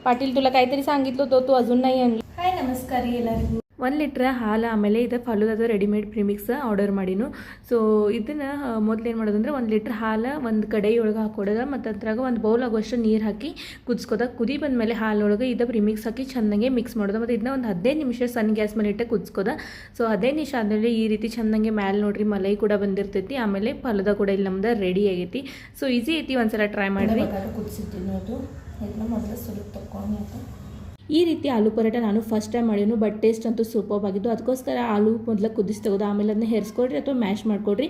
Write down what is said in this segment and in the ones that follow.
पाटील तुला काहीतरी सांगितलं होतं तू अजून नाही आणलं. हाय नमस्कार ಎಲ್ಲರಿಗೂ. 1 ಲೀಟ್ರ್ ಹಾಲು ಆಮೇಲೆ ಇದು ಫಲೂದಾದ ರೆಡಿಮೇಡ್ ಪ್ರಿಮಿಕ್ಸ್ ಆರ್ಡರ್ ಮಾಡೀನು. ಸೊ ಇದನ್ನು ಮೊದಲು ಏನು ಮಾಡೋದಂದ್ರೆ 1 ಲೀಟ್ರ್ ಹಾಲು ಒಂದು ಕಡಾಯಿ ಒಳಗೆ ಹಾಕೊಡೋದು ಮತ್ತು ಅದ್ರಾಗ ಒಂದು ಬೌಲ್ ಆಗೋಷ್ಟು ನೀರು ಹಾಕಿ ಕುದಿಸ್ಕೋದ. ಕುದಿ ಬಂದಮೇಲೆ ಹಾಲೊಳಗೆ ಇದು ಪ್ರಿಮಿಕ್ಸ್ ಹಾಕಿ ಚೆನ್ನಾಗಿ ಮಿಕ್ಸ್ ಮಾಡೋದು ಮತ್ತು ಇದನ್ನ ಒಂದು 15 ನಿಮಿಷ ಸಣ್ಣ ಗ್ಯಾಸ್ ಮೇಲೆ ಇಟ್ಟು ಕುದಿಸ್ಕೋದ. ಸೊ 15 ನಿಮಿಷ ಆದಮೇಲೆ ಈ ರೀತಿ ಚೆನ್ನಾಗಿ ಮ್ಯಾಲೆ ನೋಡ್ರಿ ಮಲೈ ಕೂಡ ಬಂದಿರ್ತೈತಿ. ಆಮೇಲೆ ಫಲೂದಾ ಕೂಡ ಇಲ್ಲಿ ನಮ್ದು ರೆಡಿ ಆಗೈತಿ. ಸೊ ಈಸಿ ಐತಿ, ಒಂದ್ಸಲ ಟ್ರೈ ಮಾಡಿರಿ. ಕುದಿಸಿದ್ದೀನಿ ಅದು ಇದನ್ನ ಮೊದಲು ಸ್ವಲ್ಪ ತಗೊಂಡು ಈ ರೀತಿ ಆಲೂ ಪರೋಟ ನಾನು ಫಸ್ಟ್ ಟೈಮ್ ಮಾಡೀನು. ಬಟ್ ಟೇಸ್ಟ್ ಅಂತೂ ಸೂಪರ್ ಆಗಿದ್ದು. ಅದಕ್ಕೋಸ್ಕರ ಆಲೂ ಮೊದಲು ಕುದಿಸಿ ತೆಗೆದು ಆಮೇಲೆ ಅದನ್ನ ಹೆರಿಸ್ಕೊಡ್ರಿ ಅಥವಾ ಮ್ಯಾಶ್ ಮಾಡಿಕೊಡ್ರಿ.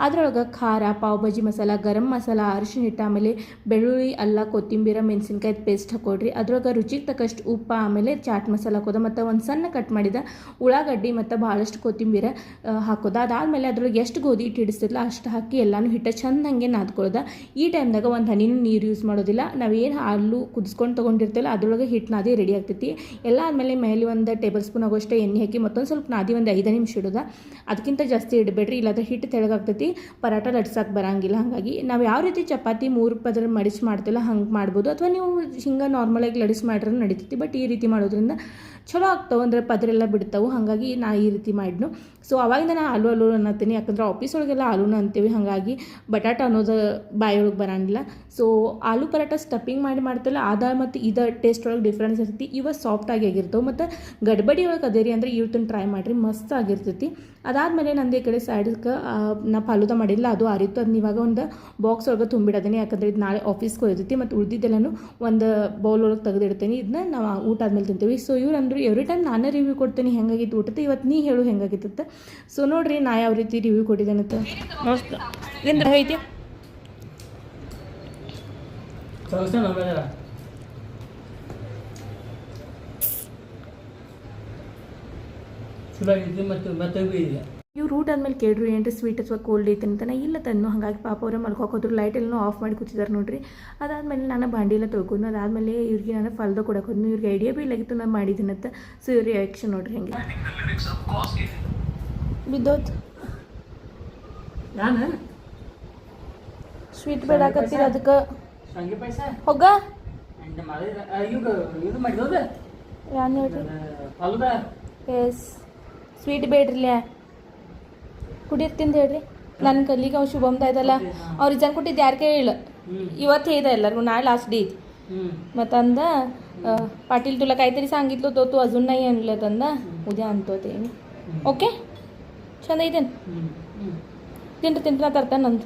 ಅದರೊಳಗೆ ಖಾರ, ಪಾವ್ ಭಾಜಿ ಮಸಾಲ, ಗರಂ ಮಸಾಲ, ಅರಿಶಿನ ಹಿಟ್ಟು, ಆಮೇಲೆ ಬೆಳ್ಳುಳ್ಳಿ, ಅಲ್ಲ, ಕೊತ್ತಂಬರಿ, ಮೆಣಸಿನ್ಕಾಯಿ ಪೇಸ್ಟ್ ಹಾಕೊಡ್ರಿ. ಅದ್ರೊಳಗೆ ರುಚಿಗೆ ತಕ್ಕಷ್ಟು ಉಪ್ಪು, ಆಮೇಲೆ ಚಾಟ್ ಮಸಾಲ ಹಾಕೋದ ಮತ್ತು ಒಂದು ಸಣ್ಣ ಕಟ್ ಮಾಡಿದ ಉಳ್ಳಾಗಡ್ಡಿ ಮತ್ತು ಭಾಳಷ್ಟು ಕೊತ್ತಂಬರಿ ಹಾಕೋದ. ಅದಾದಮೇಲೆ ಅದ್ರೊಳಗೆ ಎಷ್ಟು ಗೋಧಿ ಹಿಟ್ಟು ಹಿಡಿಸ್ತಿರಲ್ಲ ಅಷ್ಟು ಹಾಕಿ ಎಲ್ಲನೂ ಹಿಟ್ಟು ಚೆಂದಂಗೆ ನಾದ್ಕೊಳ್ಳೋದ. ಈ ಟೈಮ್ದಾಗ ಒಂದು ಹನಿನೂ ನೀರು ಯೂಸ್ ಮಾಡೋದಿಲ್ಲ. ನಾವೇನು ಆಲೂ ಕುದಿಸ್ಕೊಂಡು ತೊಗೊಂಡಿರ್ತೀವಲ್ಲ ಅದ್ರೊಳಗೆ ಹಿಟ್ಟು ನಾದಿ ರೆಡಿ ಆಗ್ತೈತಿ. ಎಲ್ಲ ಆದಮೇಲೆ ಮೇಲೆ ಒಂದು ಟೇಬಲ್ ಸ್ಪೂನ್ ಆಗೋಷ್ಟೇ ಎಣ್ಣೆ ಹಾಕಿ ಮತ್ತೊಂದು ಸ್ವಲ್ಪ ನಾದಿ ಒಂದು 5 ನಿಮಿಷ ಇಡೋದ. ಅದಕ್ಕಿಂತ ಜಾಸ್ತಿ ಇಡಬೇಡ್ರಿ, ಇಲ್ಲಾಂದ್ರೆ ಹಿಟ್ಟು ತೆಳಗಾಗ್ತೈತಿ, ಪರಾಟ ಲಟ್ಸಕ್ಕೆ ಬರಂಗಿಲ್ಲ. ಹಾಗಾಗಿ ನಾವು ಯಾವ ರೀತಿ ಚಪಾತಿ 3 ಪದರ ಮಡಿಸಿ ಮಾಡ್ತಿಲ್ಲ ಹಂಗೆ ಮಾಡ್ಬೋದು, ಅಥವಾ ನೀವು ಹಿಂಗೆ ನಾರ್ಮಲಾಗಿ ಲಡಿಸಿ ಮಾಡ್ರೆ ನಡೀತೈತಿ. ಬಟ್ ಈ ರೀತಿ ಮಾಡೋದ್ರಿಂದ ಚಲೋ ಆಗ್ತಾವೆ, ಅಂದರೆ ಪದರೆಲ್ಲ ಬಿಡ್ತಾವೆ. ಹಾಗಾಗಿ ನಾ ಈ ರೀತಿ ಮಾಡಿದ್ನು. ಸೊ ಅವಾಗಿಂದ ನಾನು ಆಲೂ ಅನ್ನತ್ತೀನಿ, ಯಾಕಂದ್ರೆ ಆಫೀಸ್ ಒಳಗೆಲ್ಲ ಆಲೂನ ಅಂತೀವಿ. ಹಾಗಾಗಿ ಬಟಾಟ ಅನ್ನೋದು ಬಾಯೊಳಗೆ ಬರಂಗಿಲ್ಲ. ಸೊ ಆಲೂ ಪರಾಟ ಸ್ಟಫಿಂಗ್ ಮಾಡ್ತಿಲ್ಲ ಅದ ಮತ್ತು ಇದು ಟೇಸ್ಟ್ ಒಳಗೆ ಡಿಫ್ರೆನ್ಸ್ ಇರ್ತೈತಿ. ಇವಾಗ ಸಾಫ್ಟಾಗಿ ಆಗಿರ್ತವೆ ಮತ್ತು ಗಡ್ಬಡಿ ಒಳಗೆ ಅದೇ ರೀ ಅಂದರೆ ಇವತ್ತನ್ನು ಟ್ರೈ ಮಾಡಿರಿ, ಮಸ್ತ್ ಆಗಿರ್ತೈತಿ. ಅದಾದಮೇಲೆ ನಂದು ಈ ಕಡೆ ಸೈಡ್ಗೆ ನಾ ಫಲೂದಾ ಮಾಡಿಲ್ಲ, ಅದು ಆರಿತ್ತು. ಅದನ್ನ ಇವಾಗ ಒಂದು ಬಾಕ್ಸ್ ಒಳಗೆ ತುಂಬಿಡೋದೀನಿ, ಯಾಕಂದರೆ ಇದು ನಾಳೆ ಆಫೀಸ್ಗೆ ಹೋಗಿರ್ತೈತಿ. ಮತ್ತು ಉಳಿದಿದ್ದೆಲ್ಲನೂ ಒಂದು ಬೌಲ್ ಒಳಗೆ ತೆಗೆದಿಡ್ತೀನಿ. ಇದನ್ನ ನಾವು ಊಟ ಆದ್ಮೇಲೆ ತಿಂತೀವಿ. ಸೊ ಇವ್ರು ಅಂದರು ಎವ್ರಿ ಟೈಮ್ ನಾನೇ ರಿವ್ಯೂ ಕೊಡ್ತೀನಿ ಹೆಂಗಾಗಿತ್ತು ಊಟದ, ಇವತ್ತು ನೀ ಹೇಳು ಹೆಂಗಾಗಿತ್ತು. ಸೊ ನೋಡಿರಿ ನಾ ಯಾವ ರೀತಿ ರಿವ್ಯೂ ಕೊಟ್ಟಿದ್ದೇನಂತ. ಮಸ್ತ್ ಏನು ಐತಿ ಇವ್ರು ಊಟ ಆದ್ಮೇಲೆ ಕೇಳ್ರಿ ಏನ್ರಿ ಸ್ವೀಟ್ ಅಥವಾ ಕೋಲ್ಡ್ ಐತೆ ಅಂತ. ಇಲ್ಲ ತನ್ನು. ಹಾಗಾಗಿ ಪಾಪ ಅವರೇ ಮಲ್ಕೋಕೋದ್ರು, ಲೈಟ್ ಎಲ್ಲ ಆಫ್ ಮಾಡಿ ಕೂತಿದ್ದಾರೆ ನೋಡ್ರಿ. ಅದಾದಮೇಲೆ ನಾನು ಬಾಂಡಿ ಎಲ್ಲ ತೊಳ್ಕೊಂಡು ಅದಾದಮೇಲೆ ಇವ್ರಿಗೆ ನಾನು ಫಲದ ಕೊಡಕ್ಕೆ ಹೋದ್ನು. ಇವ್ರಿಗೆ ಐಡಿಯಾ ಬಿ ಇಲ್ಲಾಗಿತ್ತು ನಾನು ಮಾಡಿದ್ದೀನಂತ. ಸೊ ಇವ್ರ ರಿಯಾಕ್ಷನ್ ನೋಡ್ರಿ ಹೆಂಗೆ ಬಿದ್ದೋತ್. ನಾನು ಸ್ವೀಟ್ ಬೇಡಾಕತ್ತೀರ ಅದಕ್ಕೆ ಹೋಗ ಯಾನ್ ಹೇಳ್ರಿ. ಎಸ್ ಸ್ವೀಟ್ ಬೇಡ್ರಿಲ್ಲ, ಕುಡಿಯರ್ತಿಂದ ಹೇಳ್ರಿ. ನನ್ನ ಕಲ್ಲಿಗೆ ಅವ್ರು ಶುಭಮ್ದ ಇದಲ್ಲ, ಅವ್ರು ರಿಜನ್ ಕೊಟ್ಟಿದ್ದು ಯಾರು ಕೇಳಿಲ್ಲ. ಇವತ್ತು ಹೇಳ್ದೆ ಎಲ್ಲರಿಗೂ, ನಾಳೆ ಲಾಸ್ಟ್ ಡೇ ಐತಿ. ಮತ್ತು ಅಂದ पाटील तुला काहीतरी सांगितलं होतं तू अजून नाही आणलं त्यांना, उद्या आणतो ते. ओके छंद ಐತೇನು? ತಿಂಡ್ರ ತರ್ತಾನೆ ನಂದು.